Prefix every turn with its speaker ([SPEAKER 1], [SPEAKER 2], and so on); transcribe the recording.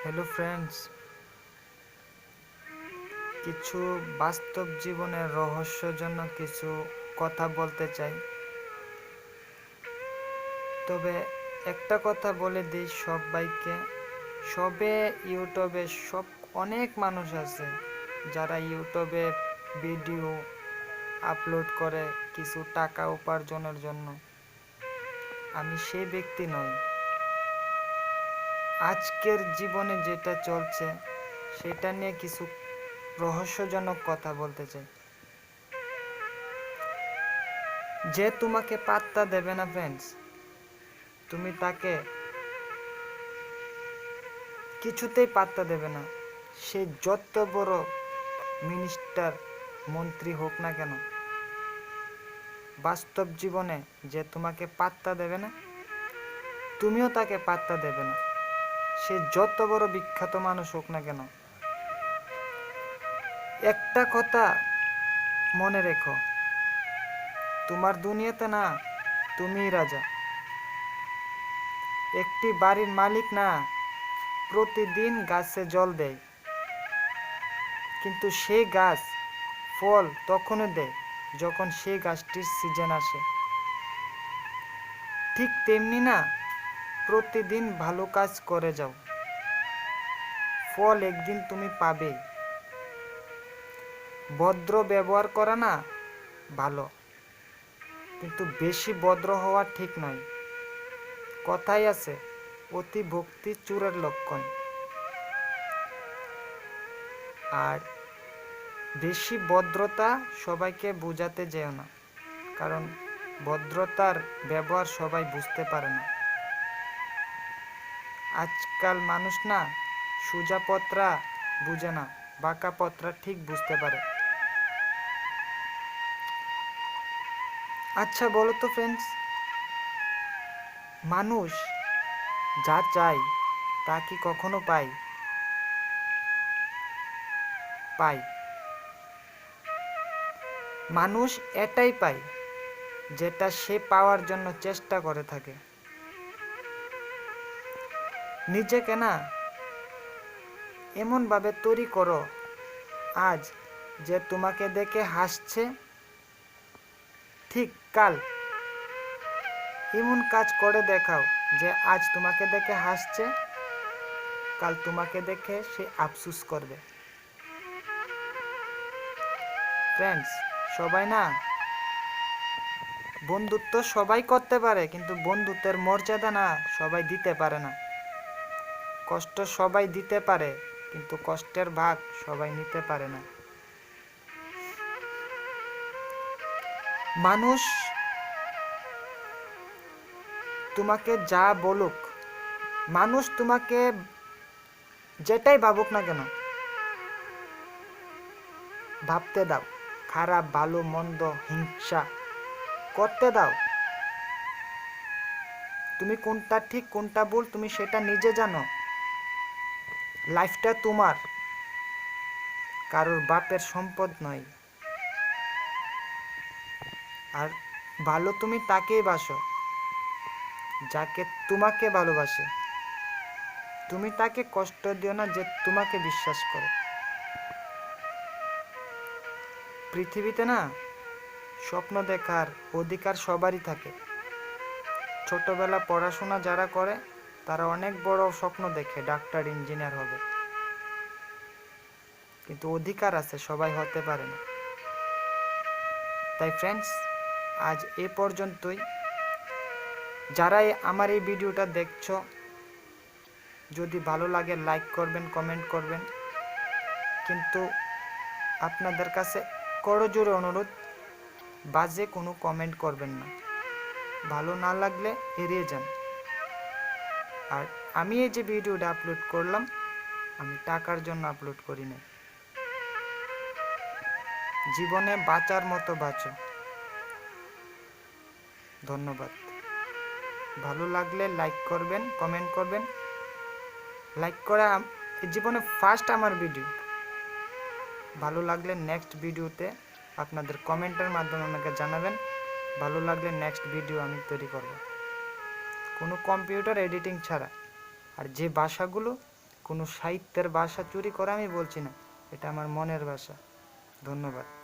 [SPEAKER 1] Hello friends, কিছু বাস্তব জীবনের রহস্যজনক কিছু কথা বলতে চাই। তবে একটা কথা বলে দিই সবাইকে, ইউটিউবে অনেক মানুষ আছে যারা ইউটিউবে ভিডিও আপলোড করে কিছু টাকা উপার্জনের জন্য। আমি সেই ব্যক্তি নই। আজকের জীবনে যেটা চলছে সেটা নিয়ে কিছু রহস্যজনক কথা বলতে চাই। যে তোমাকে পাত্তা দেবে না ফ্রেন্ডস, তুমি তাকে কিছুতেই পাত্তা দেবে না। সে যত বড় মিনিস্টার মন্ত্রী হোক না কেন, বাস্তব জীবনে যে তোমাকে পাত্তা দেবে না, তুমিও তাকে পাত্তা দেবে না। সে যত বড় বিখ্যাত মানুষ হোক না কেন। একটা কথা মনে রেখো, তোমার দুনিয়াতে না তুমিই রাজা। একটি বাড়ির মালিক না প্রতিদিন গাছে জল দেয়, কিন্তু সেই গাছ ফল তখনও দেয় যখন সেই গাছটির সিজন আসে। ঠিক তেমনি না, প্রতিদিন ভালো কাজ করে যাও, ফল একদিন তুমি পাবে। ভদ্র ব্যবহার করা না ভালো, কিন্তু বেশি ভদ্র হওয়া ঠিক নয়। কথাই আছে, অতি ভক্তি চোরের লক্ষণ। আর বেশি ভদ্রতা সবাইকে বোঝাতে যেও না, কারণ ভদ্রতার ব্যবহার সবাই বুঝতে পারে না। আজকাল মানুষ না সোজা পত্রা বুঝে না, বাঁকা পত্রা ঠিক বুঝতে পারে। আচ্ছা বলো তো ফ্রেন্ডস, মানুষ যা চায় তা কি কখনো পায়? মানুষ এটাই পায় যেটা সে পাওয়ার জন্য চেষ্টা করে থাকে। নিজেকে না এমনভাবে তৈরি করো আজ যে তোমাকে দেখে হাসছে, ঠিক কাল এমন কাজ করে দেখাও যে আজ তোমাকে দেখে হাসছে, কাল তোমাকে দেখে সে আফসোস করবে। ফ্রেন্ডস, সবাই না বন্ধুত্ব সবাই করতে পারে, কিন্তু বন্ধুত্বের মর্যাদা না সবাই দিতে পারে না। কষ্ট সবাই দিতে পারে, কিন্তু কষ্টের ভাগ সবাই নিতে পারে না। মানুষ তোমাকে যা বলুক, মানুষ তোমাকে যেটাই ভাবুক না কেন, ভাবতে দাও। খারাপ ভালো মন্দ হিংসা করতে দাও। তুমি কোনটা ঠিক কোনটা ভুল তুমি সেটা নিজে জানো। লাইফটা তোমার, কারোর বাপের সম্পদ নয়। আর ভালো তুমি তাকেই বাসো যাকে তোমাকে ভালোবাসে। তুমি তাকে কষ্ট দিও না যে তোমাকে বিশ্বাস করে। পৃথিবীতে না স্বপ্ন দেখার অধিকার সবারই থাকে। ছোটবেলা পড়াশোনা যারা করে তারা অনেক বড় স্বপ্ন দেখে, ডাক্তার ইঞ্জিনিয়ার হবে, কিন্তু অধিকার আছে, সবাই হতে পারে না। তাই ফ্রেন্ডস, আজ এ পর্যন্তই। যারা আমার এই ভিডিওটা দেখছো, যদি ভালো লাগে লাইক করবেন, কমেন্ট করবেন, কিন্তু আপনাদের কাছে করজোড়ে অনুরোধ, বাজে কোনো কমেন্ট করবেন না। ভালো না লাগলে এড়িয়ে যান। আর আমি এই যে ভিডিওটা আপলোড করলাম, আমি টাকার জন্য আপলোড করি না। জীবনে বাঁচার মতো বাঁচো। ধন্যবাদ। ভালো লাগলে লাইক করবেন, কমেন্ট করবেন। লাইক করা জীবনে ফার্স্ট আমার ভিডিও। ভালো লাগলে নেক্সট ভিডিওতে আপনাদের কমেন্টের মাধ্যমে আমাকে জানাবেন। ভালো লাগলে নেক্সট ভিডিও আমি তৈরি করব, কোনো কম্পিউটার এডিটিং ছাড়া। আর যে ভাষাগুলো কোনো সাহিত্যের ভাষা চুরি করা আমি বলছি না, এটা আমার মনের ভাষা। ধন্যবাদ।